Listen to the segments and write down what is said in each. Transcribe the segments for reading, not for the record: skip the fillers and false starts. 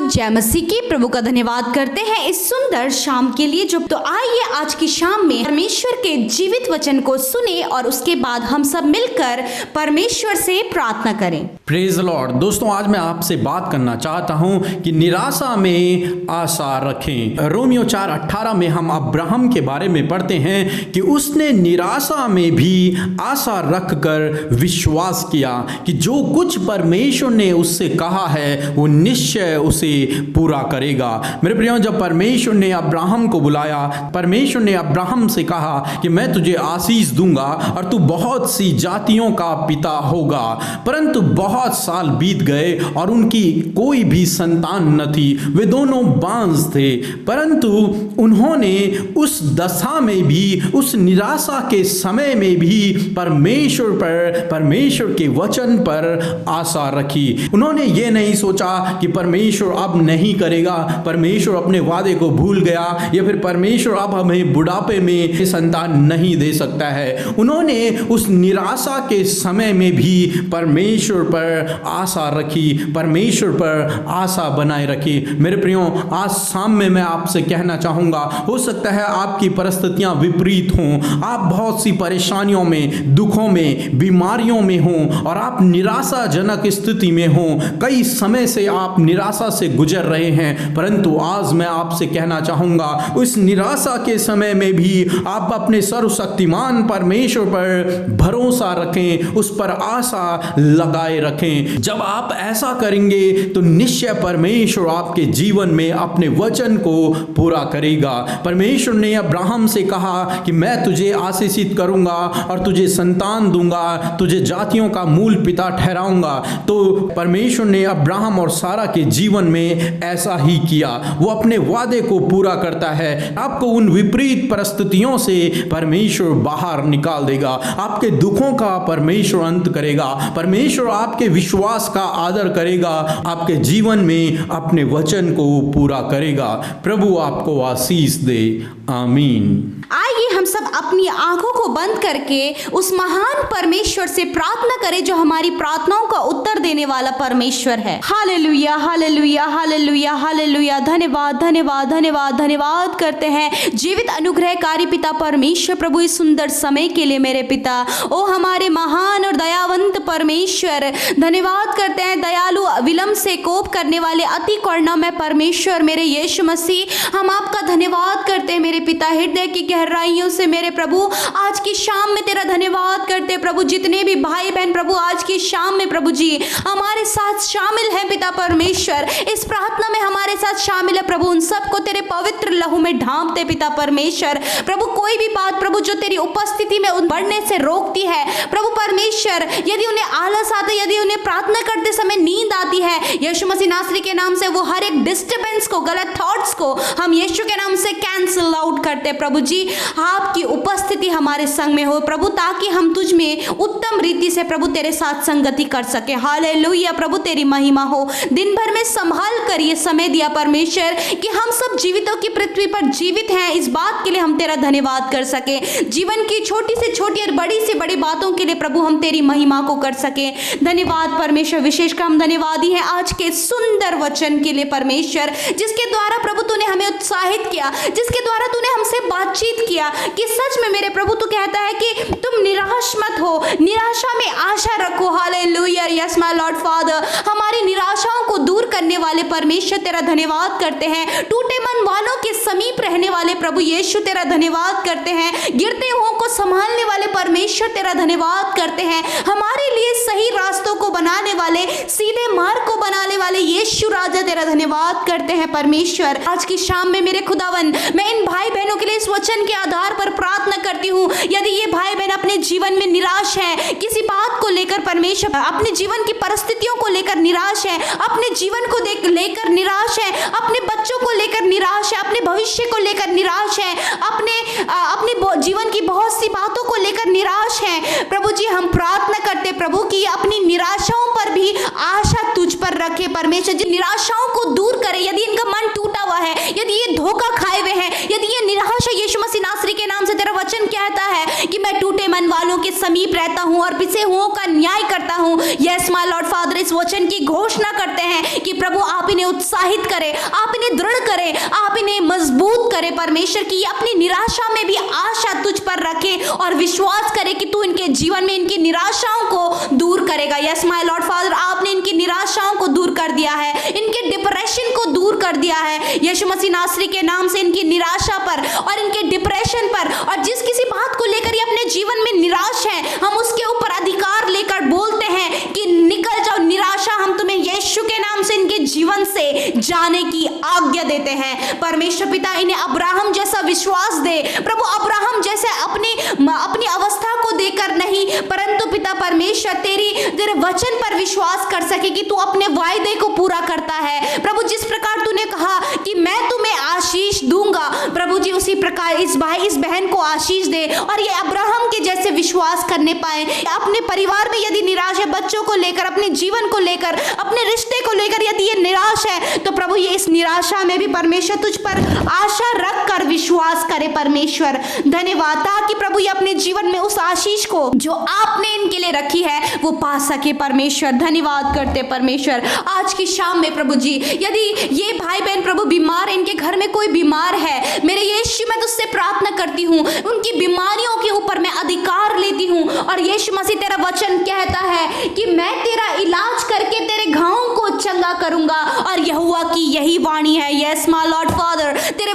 जय मसीह की। प्रभु का धन्यवाद करते हैं इस सुंदर शाम के लिए जो तो आइए आज की शाम में परमेश्वर के जीवित वचन को सुने और उसके बाद हम सब मिलकर परमेश्वर से प्रार्थना करें। Praise Lord. दोस्तों, आज मैं आपसे बात करना चाहता हूं कि निराशा में आशा रखें। रोमियो 4:18 में हम अब्राहम के बारे में पढ़ते हैं कि उसने निराशा में भी आशा रखकर विश्वास किया कि जो कुछ परमेश्वर ने उससे कहा है वो निश्चय उसे पूरा करेगा। मेरे प्रियो, जब परमेश्वर ने अब्राहम को बुलाया, परमेश्वर ने अब्राहम से कहा कि मैं तुझे आशीष दूंगा और तू बहुत सी जातियों का पिता होगा, परंतु बहुत साल बीत गए और उनकी कोई भी संतान न थी। वे दोनों बांझ थे, परंतु उन्होंने उस दशा में भी, उस निराशा के समय में भी परमेश्वर के वचन पर आशा रखी। उन्होंने ये नहीं सोचा कि परमेश्वर अब नहीं करेगा, परमेश्वर अपने वादे को भूल गया, या फिर परमेश्वर अब हमें बुढ़ापे में संतान नहीं दे सकता है। उन्होंने उस निराशा के समय में भी परमेश्वर पर आशा रखी, परमेश्वर पर आशा बनाए रखी। मेरे प्रियो, आज शाम में मैं आपसे कहना चाहूंगा, हो सकता है आपकी परिस्थितियां विपरीत हों, आप बहुत सी परेशानियों में, दुखों में, बीमारियों में हों और आप निराशाजनक स्थिति में हों। कई समय से आप निराशा से गुजर रहे हैं, परंतु आज मैं आपसे कहना चाहूंगा, उस निराशा के समय में भी आप अपने सर्वशक्तिमान परमेश्वर पर भरोसा रखें, उस पर आशा लगाए रखें। जब आप ऐसा करेंगे तो निश्चय परमेश्वर आपके जीवन में अपने वचन को पूरा करेगा। परमेश्वर ने अब्राहम से कहा कि मैं तुझे आशीषित करूंगा और तुझे संतान दूंगा, तुझे जातियों का मूल पिता ठहराऊंगा। तो परमेश्वर ने अब्राहम और सारा के जीवन में ऐसा ही किया। वो अपने वादे को पूरा करता है। आपको उन विपरीत परिस्थितियों से परमेश्वर बाहर निकाल देगा, आपके दुखों का परमेश्वर अंत करेगा, परमेश्वर आपके विश्वास का आदर करेगा, आपके जीवन में अपने वचन को पूरा करेगा। प्रभु आपको आशीष दे। आमीन। आइए हम सब अपनी आंखों को बंद करके उस महान परमेश्वर से प्रार्थना करें जो हमारी प्रार्थनाओं का उत्तर देने वाला परमेश्वर है। Hallelujah, hallelujah, hallelujah, hallelujah. धन्यवाद, धन्यवाद, धन्यवाद, धन्यवाद करते हैं जीवित अनुग्रहकारी पिता परमेश्वर प्रभु इस सुंदर समय के लिए। मेरे पिता, ओ हमारे महान और दयावंत परमेश्वर, धन्यवाद करते हैं दयालु, विलंब से कोप करने वाले, अति करुणामय परमेश्वर मेरे यीशु मसीह। हम आपका धन्यवाद करते हैं मेरे पिता, हृदय की गहराइयों से मेरे प्रभु आज की शाम में तेरा धन्यवाद करते प्रभु। जितने भी भाई बहन प्रभु आज की शाम में प्रभु जी हमारे साथ शामिल है पिता परमेश्वर, इस प्रार्थना में हमारे साथ शामिल है प्रभु, उन सबको तेरे पवित्र लहू में ढांपते पिता परमेश्वर। प्रभु कोई भी बात प्रभु जो तेरी उपस्थिति में बढ़ने से रोकती है प्रभु परमेश्वर, यदि उन्हें आलस आता है, यदि उन्हें प्रार्थना करते समय नींद आती है, यीशु मसीह नासरी के नाम से वो हर एक डिस्टर्बेंस को, गलत थॉट्स को हम यीशु के नाम से कैंसिल आउट करते प्रभु जी। आपकी उपस्थिति हमारे संग में हो प्रभु, ताकि हम तुझ में उत्तम रीति से प्रभु तेरे साथ संगति कर सके। हालेलुया प्रभु, तेरी महिमा हो। दिन भर में संभाल कर ये समय दिया परमेश्वर कि हम सब जीवितों की पृथ्वी पर जीवित हैं, इस बात के लिए हम तेरा धन्यवाद कर सके। जीवन की छोटी से छोटी और बड़ी से बड़ी बातों के लिए प्रभु हम तेरी महिमा को कर सके। धन्यवाद परमेश्वर, विशेषकर हम धन्यवादी हैं आज के सुंदर वचन के लिए परमेश्वर, जिसके द्वारा प्रभु तूने हमें उत्साहित किया, जिसके द्वारा तूने हमसे बातचीत किया कि सच में मेरे प्रभु तू कहता है कि तुम निराश मत हो, निराशा में आशा रखो। Hallelujah, yes my Lord father. हमारी निराशाओं को दूर करने वाले परमेश्वर तेरा धन्यवाद करते हैं। टूटे मन वालों के समीप रहने वाले प्रभु यीशु तेरा धन्यवाद करते हैं। गिरते हुओं को संभालने वाले परमेश्वर तेरा धन्यवाद करते हैं। हमारे लिए सही रास्तों को बनाने वाले, सीधे मार्ग को बनाने वाले यीशु राजा तेरा धन्यवाद करते हैं परमेश्वर। आज की शाम में मेरे खुदावन, मैं इन भाई बहनों के लिए इस वचन के आधार पर प्रार्थना करती हूँ। यदि ये भाई बहन अपने जीवन में निराश है, किसी बात को लेकर परमेश्वर, अपने जीवन की परिस्थितियों को लेकर निराश है, अपने जीवन को लेकर निराश है, अपने बच्चों को लेकर निराश है, अपने भविष्य को लेकर निराश है, अपने जीवन की बहुत सी बातों को लेकर निराश है प्रभु जी, हम प्रार्थना करते प्रभु कि अपनी निराशाओं पर भी आशा तुझ पर रखे परमेश्वर जी। निराशाओं को दूर करे। यदि इनका मन टूटा हुआ है, यदि ये धोखा खाए हुए हैं, यदि ये निराश है, यीशु मसीह नासरी के नाम से तेरा वचन कहता है कि मैं टूटे मन वालों के समीप रहता हूँ और पिसे हुओं का न्याय करता हूँ। यस माय लॉर्ड फादर, इस वचन की घोषणा करते हैं कि प्रभु आप इन्हें उत्साहित करें, आप इन्हें दृढ़ करें, आप इन्हें मजबूत करें परमेश्वर की अपनी निराशा में भी आशा तुझ पर रखें और विश्वास करें कि तू इनके जीवन में इनकी निराशाओं को दूर करेगा। यस माय लॉर्ड फादर, आपने इनकी निराशाओं को दूर कर दिया है, इनके डिप्रेशन को दूर कर दिया है। यीशु मसीह नासरी के नाम से इनकी निराशा पर और इनके डिप्रेशन पर और जिस किसी बात को लेकर ये अपने जीवन में निराश है, हम उसके ऊपर अधिकार लेकर बोलते हैं कि निकल जाओ निराशा, हम तुम्हें यीशु के नाम से इनके जीवन से जाने की आज्ञा देते हैं। परमेश्वर पिता इन्हें अब्राहम जैसा विश्वास दे प्रभु, अब्राहम जैसे अपनी अवस्था को देकर नहीं, परंतु पिता परमेश्वर तेरे वचन पर विश्वास कर सके कि तू अपने वायदे को पूरा करता है। प्रभु जिस प्रकार तूने कहा कि मैं तुम्हें आशीष दूंगा, प्रभु जी उसी प्रकार इस भाई इस बहन को आशीष दे और ये अब्राहम के जैसे विश्वास करने पाए। अपने परिवार में यदि निराश है, बच्चों को लेकर, अपने जीवन को लेकर, अपने रिश्ते को लेकर यदि ये निराश है, तो प्रभु ये इस निराशा में भी परमेश्वर तुझ पर आशा रख कर विश्वास करे। परमेश्वर धन्यवाद, ताकि प्रभु ये अपने जीवन में उस आशीष को जो आपने इनके लिए रखी है वो पा सके। परमेश्वर धन्यवाद करते परमेश्वर। आज की शाम में प्रभु जी यदि ये भाई बहन प्रभु बीमार है, इनके घर में कोई बीमार है, मेरे यीशु मैं तुझसे प्रार्थना करती हूँ, उनकी बीमारियों के ऊपर मैं अधिकार लेती हूँ और यीशु मसीह तेरा वचन कहता है कि मैं तेरा इलाज करके तेरे घावों को चंगा करूंगा और यहोवा की यही वाणी है। यस माय लॉर्ड फादर, तेरे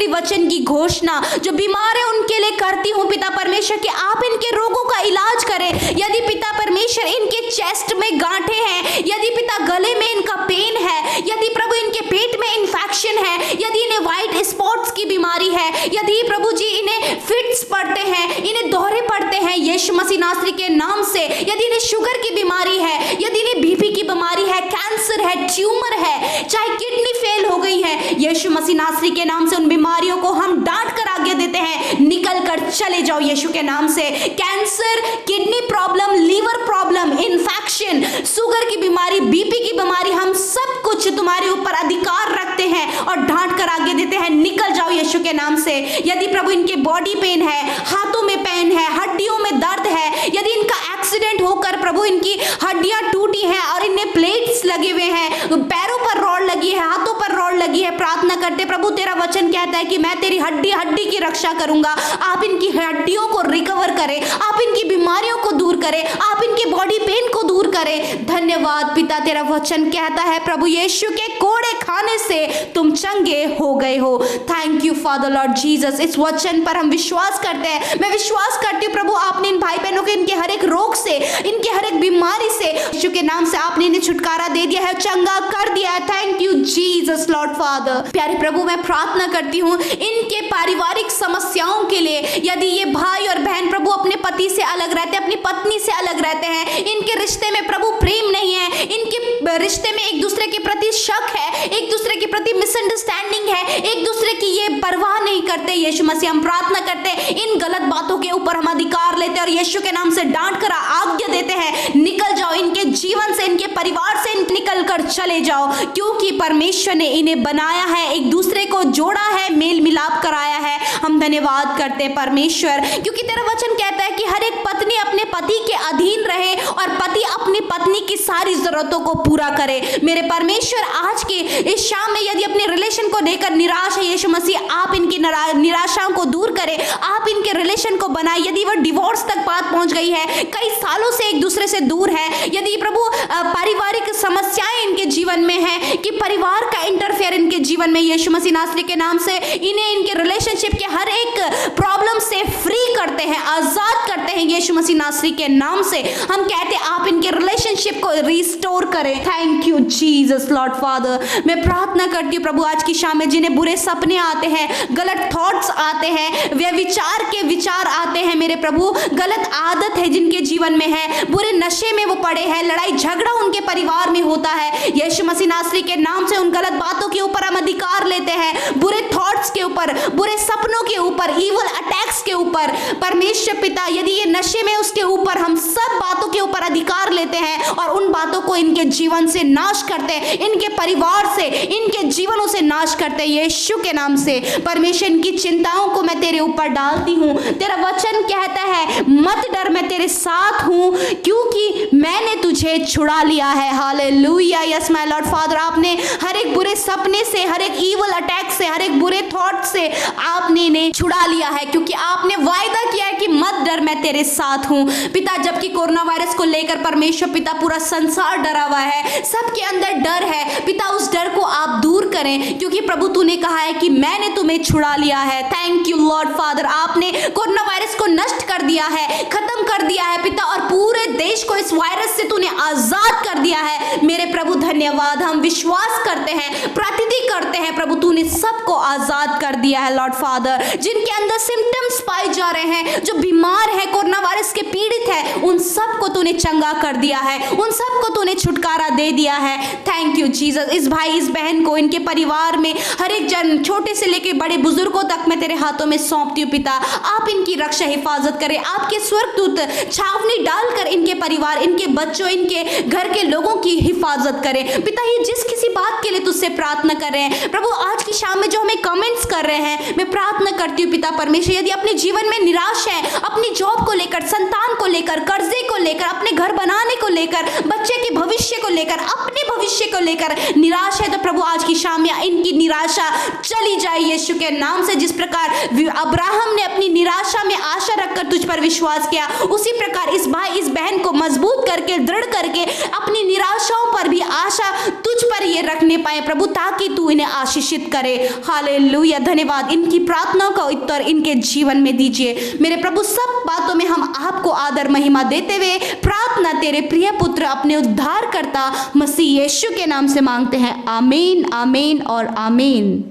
वचन की घोषणा जो बीमार है उनके लिए करती हूँ पिता परमेश्वर कि आप इनके रोगों का इलाज करें। यदि पिता परमेश्वर इनके चेस्ट में गांठें हैं, यदि पिता गले में इनका पेन है, यदि प्रभु इनके पेट में इन्फेक्शन है, यदि इन्हें व्हाइट स्पॉट्स की बीमारी है, यदि प्रभु जी इन्हें फिट्स पड़ते हैं, इन्हें दौरे पड़ते हैं यीशु मसीह नासरी के नाम से, यदि इन्हें शुगर की बीमारी है, यदि इन्हें बीपी की बीमारी है, कैंसर है, ट्यूमर है, चाहे किडनी फेल हो गई है, यीशु मसीह नासरी के नाम से उन बीमारियों को हम डांट कर आगे देते हैं, निकल कर चले जाओ यीशु के नाम से। Cancer, kidney problem, liver problem, infection, sugar की बीमारी, बीपी की बीमारी, हम सब कुछ तुम्हारे ऊपर अधिकार रखते हैं और डांट कर आगे देते हैं, निकल जाओ यीशु के नाम से। यदि प्रभु इनके बॉडी पेन है, हाथों में पेन है, हड्डियों में दर्द है, यदि इनका एक्सीडेंट होकर प्रभु इनकी हड्डियां टूटी हैं और इन्हें प्लेट्स लगे हुए हैं, पैरों पर रॉड लगी है, हाथों पर रॉड लगी है, प्रार्थना करते प्रभु तेरा वचन कहता है कि मैं तेरी हड्डी की रक्षा करूंगा। आप इनकी हड्डियों को रिकवर करें, आप इनकी बीमारियों को दूर करें, आप इनके बॉडी पेन को दूर करें। धन्यवाद पिता, तेरा वचन कहता है प्रभु यीशु के कोड़े खाने से तुम चंगे हो गए हो। Thank you father Lord Jesus, इस वचन पर हम विश्वास करते हैं। मैं विश्वास करती हूँ प्रभु आपने इन भाई बहनों के इनके हर एक रोग से, इनके हर एक बीमारी से यीशु के नाम से आपने इन्हें छुटकारा दे दिया है, चंगा कर दिया है। Thank you Jesus Lord father. प्यारे प्रभु मैं प्रार्थना करती हूँ इनके पारिवारिक समस्याओं के लिए। यदि ये भाई और बहन प्रभु अपने पति से अलग रहते हैं, अपनी पत्नी से अलग रहते हैं, इनके रिश्ते में प्रभु प्रेम नहीं है, इनके रिश्ते में एक दूसरे के प्रति शक है, एक दूसरे के प्रति मिसअंडरस्टैंडिंग है, एक दूसरे की ये परवाह नहीं करते, यीशु मसीह हम प्रार्थना करते हैं इन गलत बातों के ऊपर हम अधिकार लेते हैं और यीशु के नाम से डांट कर आज्ञा देते हैं, निकल जाओ इनके जीवन से, इनके परिवार से निकल कर चले जाओ, क्योंकि परमेश्वर ने इन्हें बनाया है, एक दूसरे को जोड़ा है, मेल मिलाप कराया है। हम धन्यवाद करते हैं परमेश्वर, क्योंकि तेरा वचन कहता है कि हर एक पत्नी अपने पति के अधीन रहे और पति अपनी पत्नी की सारी जरूरतों को पूरा करे। मेरे परमेश्वर आज के इस शाम में यदि अपने रिलेशन को लेकर निराश है, यीशु मसीह आप इनकी निराशाओं को दूर करें, आप इनके रिलेशन को बनाए। यदि वह डिवोर्स तक बात पहुंच गई है, कई सालों से एक दूसरे से दूर है, यदि प्रभु पारिवारिक समस्याएं इनके जीवन में है कि परिवार का इंटरफेयर इनके जीवन में, यीशु मसीह नासरी के नाम से इन्हें इनके रिलेशनशिप के हर एक प्रॉब्लम से फ्री करते हैं, आजाद करते हैं यीशु मसीह नासरी के नाम से। हम कहते हैं आप इनके रिलेशनशिप को रिस्टोर करें। Thank you Jesus Lord father. मैं प्रार्थना करती हूँ प्रभु आज की शाम में जिन्हें बुरे सपने आते हैं, गलत थॉट्स आते हैं, वे विचार आते हैं, मेरे प्रभु गलत आदत है जिनके जीवन में है, बुरे नशे में वो पड़े हैं, लड़ाई झगड़ा उनके परिवार में होता है, यीशु मसीह नासरी के नाम से उन गलत बातों के ऊपर हम अधिकार लेते हैं, बुरे थॉट्स के ऊपर, बुरे सपनों के ऊपर, इवल अटैक्स के ऊपर। परमेश्वर पिता यदि ये नशे में उसके ऊपर हम सब बातों के ऊपर अधिकार लेते हैं और उन बातों को इनके जीवन से नाश करते हैं, इनके परिवार से, इनके जीवनों से नाश करते हैं यीशु के नाम से। परमेश्वर इनकी चिंताओं को मैं तेरे ऊपर डालती हूँ। तेरा वचन कहता है मत डर, मैं तेरे साथ हूँ क्योंकि मैंने तुझे छुड़ा लिया है। Hallelujah, yes my Lord father. आपने हर एक बुरे सपने से, हर एक ईवल अटैक से, हर एक बुरे थॉट से आपने इन्हें छुड़ा लिया है क्योंकि आपने वायदा किया है कि मत डर, मैं तेरे साथ हूँ। पिता, जबकि कोरोना वायरस को लेकर परमेश्वर पिता पूरा संसार डरा हुआ है, सबके अंदर डर है पिता, उस डर को आप दूर करें क्योंकि प्रभु तूने कहा है कि मैंने तुम्हें छुड़ा लिया है। Thank you Lord father. आपने कोरोना वायरस को नष्ट कर दिया है, खत्म कर दिया है पिता, और पूरे देश को इस वायरस से तूने आजाद कर दिया है। मेरे प्रभु धन्यवाद। हम विश्वास करते हैं, प्रतिधि करते हैं प्रभु, तूने सबको आजाद कर दिया है लॉर्ड फादर। जिनके अंदर सिम्टम्स पाए जा रहे हैं, जो बीमार है, कोरोना वायरस के पीड़ित है, उन सबको तूने चंगा कर दिया है, उन सबको तूने छुटकारा दे दिया है। Thank you Jesus. इस भाई, इस बहन को, इनके परिवार में हर एक जन, छोटे से लेकर बड़े बुजुर्गों तक मैं तेरे हाथों में सौंपती हूँ पिता। आप इनकी रक्षा हिफाजत करें, आपके स्वर्गदूत छावनी डालकर इनके परिवार, इनके बच्चों, इनके घर के लोगों की हिफाजत करें पिता। ये जिस किसी बात के लिए तुझसे प्रार्थना कर रहे हैं प्रभु, आज की शाम में जो हमें कमेंट्स कर रहे हैं, मैं प्रार्थना करती हूँ पिता परमेश्वर, यदि अपने जीवन में निराश है, अपनी जॉब को लेकर, संतान को लेकर, कर्जे को लेकर, अपने घर बनाने को लेकर, बच्चे के भविष्य को लेकर, अपने भविष्य को लेकर निराश है, तो प्रभु आज की शाम में इनकी निराशा चली जाए यीशु के नाम से। जिस प्रकार अब्राहम ने अपनी निराशा में आशा रखकर तुझ पर विश्वास किया, उसी प्रकार इस भाई, इस बहन को मजबूत करके, दृढ़ करके अपनी निराशाओं पर भी आशा तुझ पर ये रखने पाए प्रभु, ताकि तू इन्हें आशीषित करे। हालेलुया, धन्यवाद। इनकी प्रार्थनाओं का उत्तर इनके जीवन में दीजिए मेरे प्रभु। सब बातों में हम आपको आदर महिमा देते हुए प्रार्थना तेरे प्रिय पुत्र अपने उद्धारकर्ता मसीह यीशु के नाम से मांगते हैं। आमीन, आमीन और आमीन।